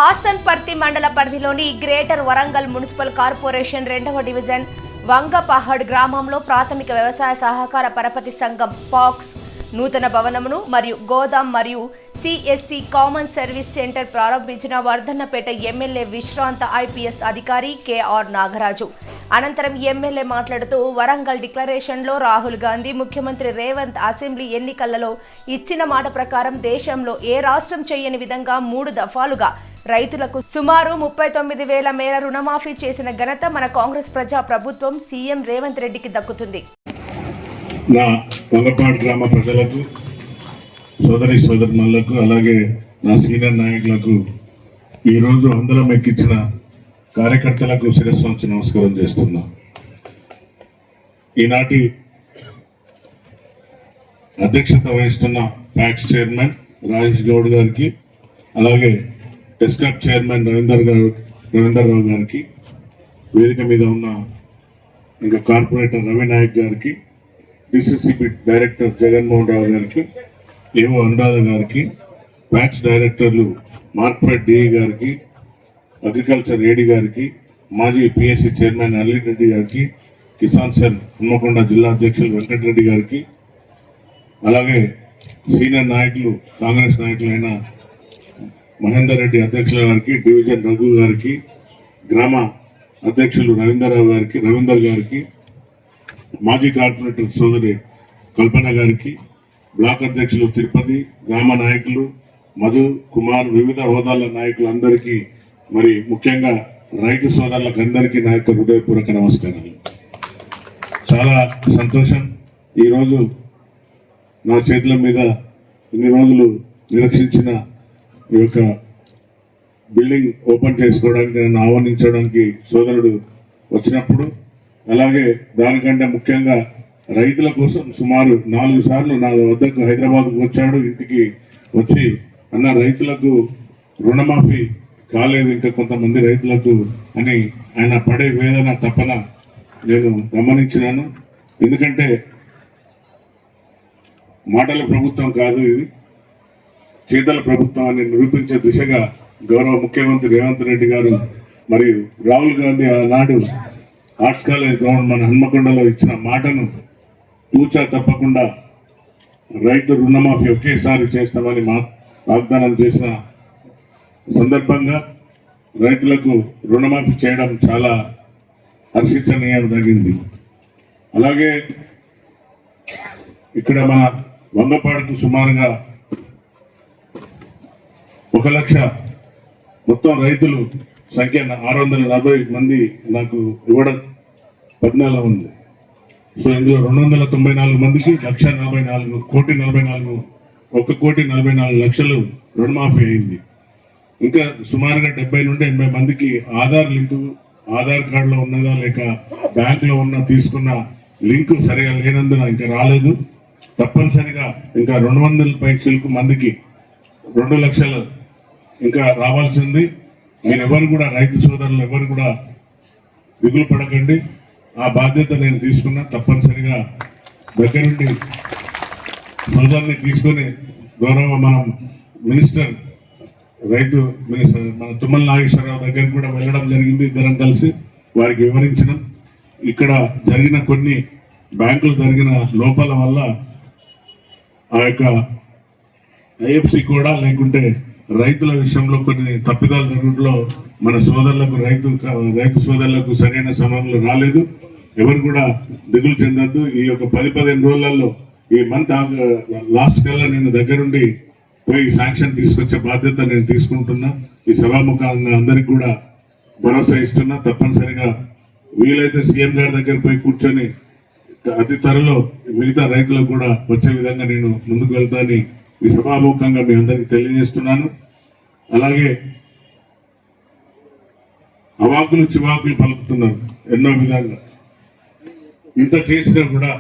ఆసన్పర్తి మండల పరిధిలోని greater Warangal municipal corporation 2వ డివిజన్ వంగపహడ్ గ్రామంలో ప్రాథమిక వ్యవసాయ సహకార పరపతి సంఘం పాక్స్ నూతన భవనమును మరియు గోదాం మరియు సిఎస్సి కామన్ సర్వీస్ సెంటర్ ప్రారంభించిన వర్ధన్నపేట ఎమ్మెల్యే విశ్రాంత ఐపీఎస్ అధికారి కెఆర్ నాగరాజు. అనంతరం ఎమ్మెల్యే మాట్లాడుతూ వరంగల్ డిక్లరేషన్లో రాహుల్ గాంధీ ముఖ్యమంత్రి రేవంత్ అసెంబ్లీ ఎన్నికలలో ఇచ్చిన మాట ప్రకారం దేశంలో ఏ రాష్ట్రం చేయని విధంగా 3 దఫాలుగా రైతులకు సుమారు 39,000 మేర రుణమాఫీ చేసిన ఘనత మన కాంగ్రెస్ ప్రజా ప్రభుత్వం సీఎం రేవంత్ రెడ్డికి దక్కుతుంది. నా వంగపాడు గ్రామ ప్రజలకు, సోదరి సోదరులకు, అలాగే నా సీనియర్ నాయకులకు, ఈరోజు అందలం ఎక్కించిన కార్యకర్తలకు శిరస్సు వంచి నమస్కారం చేస్తున్నా. ఈనాటి అధ్యక్షత వహిస్తున్న ప్యాక్స్ చైర్మన్ రాజేష్ గౌడ్ గారికి, అలాగే టెస్కాప్ చైర్మన్ రవీందర్రావు గారికి, వేదిక మీద ఉన్న ఇంకా కార్పొరేటర్ రవి నాయక్ గారికి, డిసిసిబి డైరెక్టర్ జగన్మోహన్ రావు గారికి, ఏవో అనురాధ గారికి, ప్యాక్స్ డైరెక్టర్లు మార్క్ఫెడ్ డిఈ గారికి, అగ్రికల్చర్ ఏడి గారికి, మాజీ పిఎస్సి చైర్మన్ అల్లిరెడ్డి గారికి, కిసాన్ సెల్ హన్మకొండ జిల్లా అధ్యక్షులు వెంకటరెడ్డి గారికి, అలాగే సీనియర్ నాయకులు కాంగ్రెస్ నాయకులైన మహేందర్ రెడ్డి అధ్యక్షుల గారికి, డివిజన్ రఘు గారికి, గ్రామ అధ్యక్షులు రవీందర్ గారికి, మాజీ కార్పొరేటర్ సోదరి కల్పన గారికి, బ్లాక్ అధ్యక్షులు తిరుపతి, గ్రామ నాయకులు మధు కుమార్, వివిధ హోదాల నాయకులందరికీ, మరి ముఖ్యంగా రైతు సోదరులకు అందరికీ నా యొక్క హృదయపూర్వక నమస్కారాలు. చాలా సంతోషం. ఈరోజు నా చేతుల మీద ఇన్ని రోజులు నిరీక్షించిన ఈ యొక్క బిల్డింగ్ ఓపెన్ చేసుకోవడానికి నన్ను ఆహ్వానించడానికి సోదరుడు వచ్చినప్పుడు, అలాగే దానికంటే ముఖ్యంగా రైతుల కోసం సుమారు 4 సార్లు నా వద్దకు హైదరాబాద్కు వచ్చాడు. ఇంటికి వచ్చి అన్న రైతులకు రుణమాఫీ కాలేదు ఇంకా కొంతమంది రైతులకు అని ఆయన పడే వేదన తపన నేను గమనించినాను. ఎందుకంటే మాటల ప్రభుత్వం కాదు ఇది, చేతల ప్రభుత్వం అని నిరూపించే దిశగా గౌరవ ముఖ్యమంత్రి రేవంత్ రెడ్డి గారు మరియు రాహుల్ గాంధీ ఆనాడు ఆర్ట్స్ కాలేజ్ గ్రౌండ్ మన హన్మకొండలో ఇచ్చిన మాటను తూచా తప్పకుండా రైతు రుణమాఫీ ఒకేసారి చేస్తామని వాగ్దానం చేసిన సందర్భంగా రైతులకు రుణమాఫీ చేయడం చాలా హర్షించనీయం జరిగింది. అలాగే ఇక్కడ మన వంగపాడుకు సుమారుగా 1 లక్ష మొత్తం రైతులు సంఖ్య 640 మంది నాకు ఇవ్వడం 14 ఉంది. సో ఇందులో 294 మందికి 1,44,44,44,000 రుణమాఫీ అయింది. ఇంకా సుమారుగా 70 నుండి 80 మందికి ఆధార్ కార్డులో ఉన్నదా లేక బ్యాంకులో ఉన్న తీసుకున్న లింకు సరిగా లేనందున ఇంకా రాలేదు. తప్పనిసరిగా ఇంకా 200 పైసలకు మందికి 2 లక్షలు ఇంకా రావాల్సింది. మీరు ఎవరు కూడా రైతు సోదరులు ఎవరు కూడా దిగులు పడకండి, ఆ బాధ్యత నేను తీసుకున్నా. తప్పనిసరిగా దగ్గరుండి సోదరుని తీసుకొని గౌరవ మనం మినిస్టర్ రైతు మినిస్టర్ మన తుమ్మల నాగేశ్వరరావు దగ్గరికి కూడా వెళ్ళడం జరిగింది. ఇద్దరం కలిసి వారికి వివరించిన ఇక్కడ జరిగిన కొన్ని బ్యాంకులు జరిగిన లోపాల వల్ల ఆ యొక్క ఐఎఫ్సి కూడా లేకుంటే రైతుల విషయంలో కొన్ని తప్పిదాలు జరుగుట్లో మన సోదరులకు రైతు సోదరులకు సరైన సమయంలో రాలేదు. ఎవరు కూడా దిగులు చెందద్దు. ఈ యొక్క 10-15 రోజులలో ఈ మంత్ లాస్ట్ కల్లా నేను దగ్గరుండి పోయి శాంక్షన్ తీసుకొచ్చే బాధ్యత నేను తీసుకుంటున్నా. ఈ సభాముఖంగా అందరికి కూడా భరోసా ఇస్తున్నా. తప్పనిసరిగా వీలైతే సీఎం గారి దగ్గర పోయి కూర్చొని అతి త్వరలో మిగతా రైతులకు కూడా వచ్చే విధంగా నేను ముందుకు వెళ్తానని ఈ సభాముఖంగా మీ అందరికీ తెలియజేస్తున్నాను. అలాగే అవాకులు చివాకులు పలుకుతున్నారు ఎన్నో విధాలుగా. ఇంత చేసినా కూడా,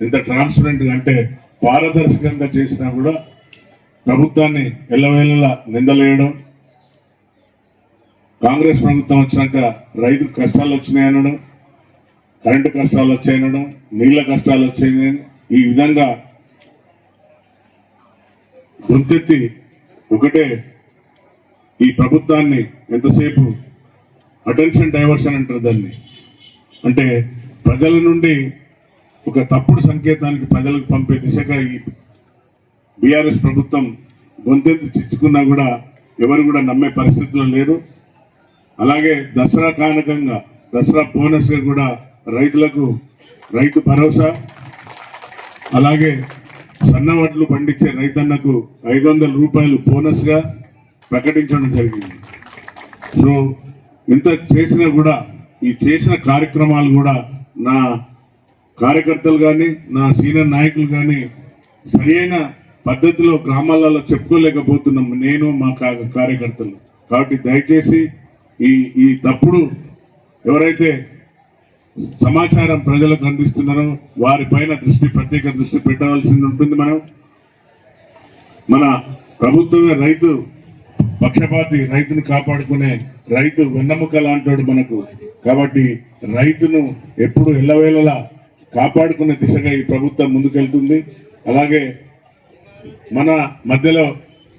ఇంత ట్రాన్స్పరెంట్గా అంటే పారదర్శకంగా చేసినా కూడా ప్రభుత్వాన్ని ఎల్లవేళలా నిందలేయడం, కాంగ్రెస్ ప్రభుత్వం వచ్చినాక రైతు కష్టాలు వచ్చినాయనడం, కరెంటు కష్టాలు వచ్చాయనడం, నీళ్ళ కష్టాలు వచ్చాయని ఈ విధంగా గొంతెత్తి ఒకటే ఈ ప్రభుత్వాన్ని ఎంతసేపు అటెన్షన్ డైవర్షన్ అంటారు దాన్ని, అంటే ప్రజల నుండి ఒక తప్పుడు సంకేతానికి ప్రజలకు పంపే దిశగా ఈ బీఆర్ఎస్ ప్రభుత్వం గొంతెత్తి చిచ్చుకున్నా కూడా ఎవరు కూడా నమ్మే పరిస్థితిలో లేరు. అలాగే దసరా కానుకంగా, దసరా బోనస్గా కూడా రైతులకు రైతు భరోసా, అలాగే సన్నవడ్లు పండించే రైతన్నకు 500 రూపాయలు బోనస్గా ప్రకటించడం జరిగింది. సో ఇంత చేసినా కూడా ఈ చేసిన కార్యక్రమాలు కూడా నా కార్యకర్తలు కానీ నా సీనియర్ నాయకులు కానీ సరైన పద్ధతిలో గ్రామాలలో చెప్పుకోలేకపోతున్నాం, నేను మా కార్యకర్తలు. కాబట్టి దయచేసి ఈ తప్పుడు ఎవరైతే సమాచారం ప్రజలకు అందిస్తున్నారో వారిపైన ప్రత్యేక దృష్టి పెట్టవలసి ఉంటుంది. మన ప్రభుత్వమే రైతు పక్షపాతి, రైతును కాపాడుకునే రైతు వెన్నెముక లాంటాడు మనకు. కాబట్టి రైతును ఎప్పుడు ఎల్లవేళలా కాపాడుకునే దిశగా ఈ ప్రభుత్వం ముందుకెళ్తుంది. అలాగే మన మధ్యలో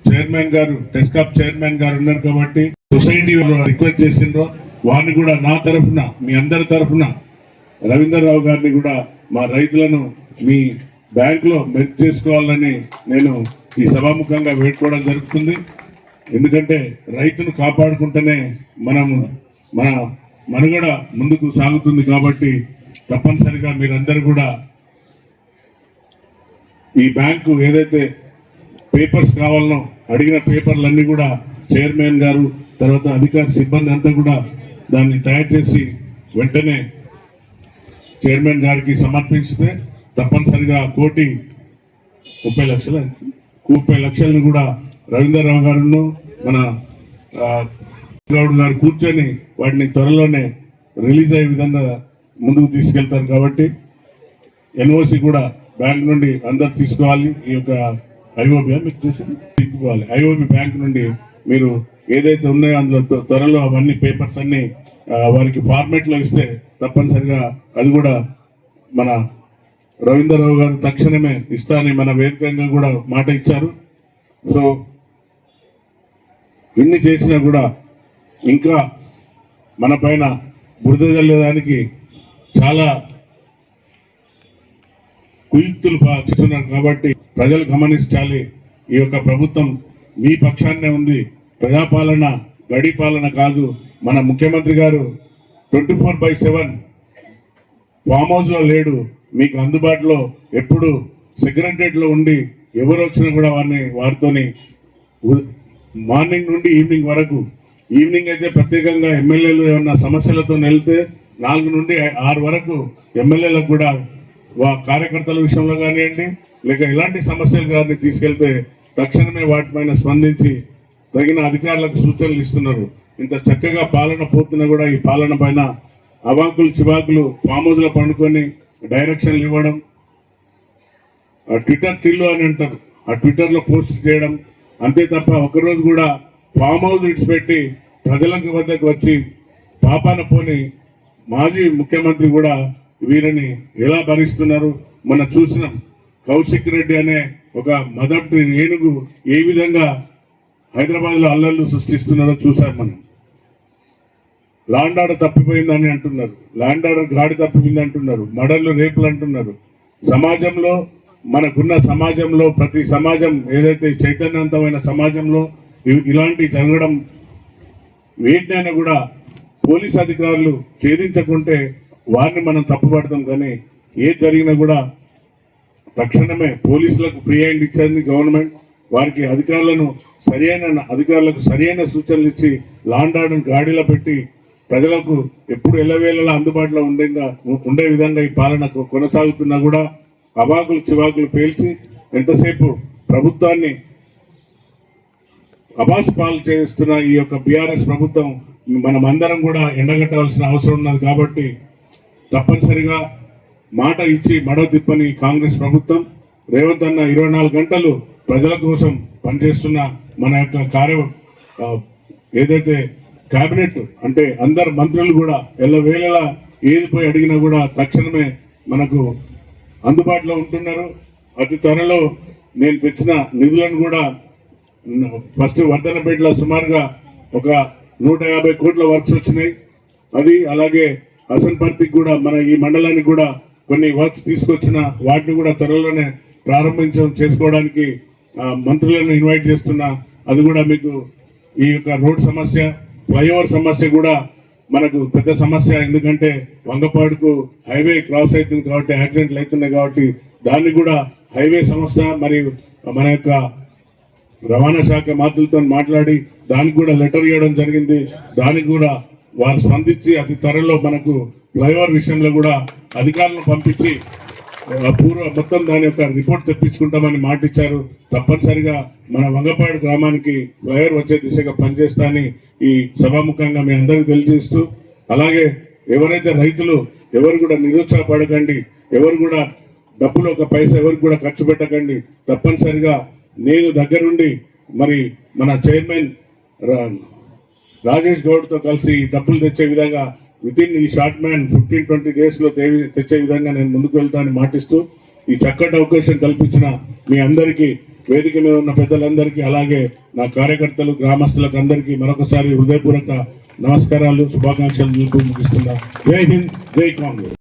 చైర్మన్ గారు, టెస్కాప్ చైర్మన్ గారు ఉన్నారు కాబట్టి సొసైటీ రిక్వెస్ట్ చేసిండ్రో వారిని కూడా నా తరఫున, మీ అందరి తరఫున రవీందర్ రావు గారిని కూడా మా రైతులను మీ బ్యాంకులో మెర్జ్ చేసుకోవాలని నేను ఈ సభాముఖంగా వేడుకోవడం జరుగుతుంది. ఎందుకంటే రైతును కాపాడుకుంటేనే మన మనుగడ ముందుకు సాగుతుంది. కాబట్టి తప్పనిసరిగా మీరందరూ కూడా ఈ బ్యాంకు ఏదైతే పేపర్స్ కావాలనో అడిగిన పేపర్లన్నీ కూడా చైర్మన్ గారు, తర్వాత అధికార సిబ్బంది అంతా కూడా దాన్ని తయారు చేసి వెంటనే చైర్మన్ గారికి సమర్పిస్తే తప్పనిసరిగా 1,30,00,000 కూడా రవీందర్ రావు గారును మన గౌడ్ గారు కూర్చొని వాటిని త్వరలోనే రిలీజ్ అయ్యే విధంగా ముందుకు తీసుకెళ్తారు. కాబట్టి ఎన్ఓసి కూడా బ్యాంక్ నుండి అందరు తీసుకోవాలి. ఈ యొక్క ఐఓబి మీకు తీసుకోవాలి. ఐఓబి బ్యాంక్ నుండి మీరు ఏదైతే ఉన్నాయో అందులో త్వరలో అవన్నీ పేపర్స్ అన్ని వారికి ఫార్మేట్ లో ఇస్తే తప్పనిసరిగా అది కూడా మన రవీందర్ రావు గారు తక్షణమే ఇస్తానని మన వేదికగా కూడా మాట ఇచ్చారు. సో ఇన్ని చేసినా కూడా ఇంకా మన పైన బురద జల్లేదానికి చాలా కుయుక్తులు చేస్తున్నారు. కాబట్టి ప్రజలు గమనించాలి, ఈ యొక్క ప్రభుత్వం మీ పక్షాన్నే ఉంది. ప్రజాపాలన గడి పాలన కాదు. మన ముఖ్యమంత్రి గారు 24/7 ఫామ్ హౌస్ లో లేడు, మీకు అందుబాటులో ఎప్పుడు సెక్రటరియట్ లో ఉండి ఎవరు వచ్చినా కూడా వారితోని మార్నింగ్ నుండి ఈవినింగ్ వరకు, ఈవినింగ్ అయితే ప్రత్యేకంగా ఎమ్మెల్యేలు ఏమన్నా సమస్యలతో వెళ్తే 4 నుండి 6 వరకు ఎమ్మెల్యేలకు కూడా కార్యకర్తల విషయంలో కానివ్వండి లేక ఇలాంటి సమస్యలు కానీ తీసుకెళ్తే తక్షణమే వాటిపైన స్పందించి తగిన అధికారులకు సూచనలు ఇస్తున్నారు. ఇంత చక్కగా పాలన పోతున్నా కూడా ఈ పాలన పైన అవాకులు చివాకులు ఫామ్ హౌస్ లో పండుకొని డైరెక్షన్లు ఇవ్వడం, ట్విట్టర్ టిల్లు అని అంటారు, ఆ ట్విట్టర్ లో పోస్ట్ చేయడం అంతే తప్ప ఒకరోజు కూడా ఫామ్ హౌస్ విడిచిపెట్టి ప్రజలకు వద్దకు వచ్చి పాపాన పోని మాజీ ముఖ్యమంత్రి కూడా వీరిని ఎలా భరిస్తున్నారు. మనం చూసినాం కౌశిక్ రెడ్డి అనే ఒక మొదటి ఏనుగు ఏ విధంగా హైదరాబాద్ లో అల్లర్లు సృష్టిస్తున్నారో చూసాం. మనం ల్యాండ్ ఆర్డర్ తప్పిపోయిందని అంటున్నారు, ల్యాండ్ ఆర్డర్ గాడి తప్పిపోయింది అంటున్నారు, మర్డర్లు రేపులు అంటున్నారు. సమాజంలో మనకున్న సమాజంలో ప్రతి సమాజం ఏదైతే చైతన్యవంతమైన సమాజంలో ఇలాంటి జరగడం వీటినైనా కూడా పోలీస్ అధికారులు ఛేదించకుంటే వారిని మనం తప్పుపడతాం. కానీ ఏది జరిగినా కూడా తక్షణమే పోలీసులకు ఫ్రీ హ్యాండ్ ఇచ్చింది గవర్నమెంట్. వారికి అధికారులకు సరైన సూచనలు ఇచ్చి ల్యాండ్ ఆర్డర్ గాడిలో పెట్టి ప్రజలకు ఎప్పుడు ఎల్లవేళలా అందుబాటులో ఉండే విధంగా ఈ పాలన కొనసాగుతున్నా కూడా అవాకులు చివాకులు పేల్చి ఎంతసేపు ప్రభుత్వాన్ని అబాస్ పాలు చేస్తున్న ఈ యొక్క బీఆర్ఎస్ ప్రభుత్వం మనమందరం కూడా ఎండగట్టవలసిన అవసరం ఉన్నది. కాబట్టి తప్పనిసరిగా మాట ఇచ్చి మడవ తిప్పని కాంగ్రెస్ ప్రభుత్వం, రేవంత్ అన్న 24 గంటలు ప్రజల కోసం పనిచేస్తున్న మన యొక్క ఏదైతే కేబినెట్ అంటే అందరు మంత్రులు కూడా ఎల్లవేళలా ఏది పోయి అడిగినా కూడా తక్షణమే మనకు అందుబాటులో ఉంటున్నారు. అతి త్వరలో నేను తెచ్చిన నిధులను కూడా ఫస్ట్ వర్ధనపేటలో సుమారుగా ఒక 150 కోట్ల వర్క్స్ వచ్చినాయి. అది అలాగే హసన్పర్తికి కూడా మన ఈ మండలానికి కూడా కొన్ని వర్క్స్ తీసుకొచ్చిన వాటిని కూడా త్వరలోనే చేసుకోవడానికి మంత్రులను ఇన్వైట్ చేస్తున్నా. అది కూడా మీకు ఈ యొక్క రోడ్ సమస్య, ఫ్లైఓవర్ సమస్య కూడా మనకు పెద్ద సమస్య. ఎందుకంటే వంగపాడుకు హైవే క్రాస్ అవుతుంది కాబట్టి యాక్సిడెంట్లు అవుతున్నాయి కాబట్టి దాన్ని కూడా హైవే సమస్య మరియు మన యొక్క రవాణా శాఖ మంత్రులతో మాట్లాడి దానికి కూడా లెటర్ ఇవ్వడం జరిగింది. దానికి కూడా వారు స్పందించి అతి త్వరలో మనకు ఫ్లైఓవర్ విషయంలో కూడా అధికారులను పంపించి మొత్తం దాని యొక్క రిపోర్ట్ తెప్పించుకుంటామని మాట ఇచ్చారు. తప్పనిసరిగా మన వంగపాడు గ్రామానికి ఫ్లైఓవర్ వచ్చే దిశగా పనిచేస్తానని ఈ సభాముఖంగా మీ అందరికీ తెలియజేస్తూ, అలాగే ఎవరైతే రైతులు ఎవరు కూడా నిరుత్సాహపడకండి, ఎవరు కూడా డబ్బులు ఒక పైసా ఎవరికి కూడా ఖర్చు పెట్టకండి. తప్పనిసరిగా నేను దగ్గరుండి మరి మన చైర్మన్ రాజేష్ గౌడ్తో కలిసి డబ్బులు తెచ్చే విధంగా వితిన్ ఈ షార్ట్ మ్యాన్ 15-20 days లో తెచ్చే విధంగా నేను ముందుకు వెళ్తానని మాటిస్తూ, ఈ చక్కటి అవకాశం కల్పించిన మీ అందరికీ, వేదిక మీద ఉన్న పెద్దలందరికీ, అలాగే నా కార్యకర్తలు గ్రామస్తులకు అందరికీ మరొకసారి హృదయపూర్వక నమస్కారాలు, శుభాకాంక్షలు ముగిస్తున్నా. జై హింద్, జై కాంగ్రెస్.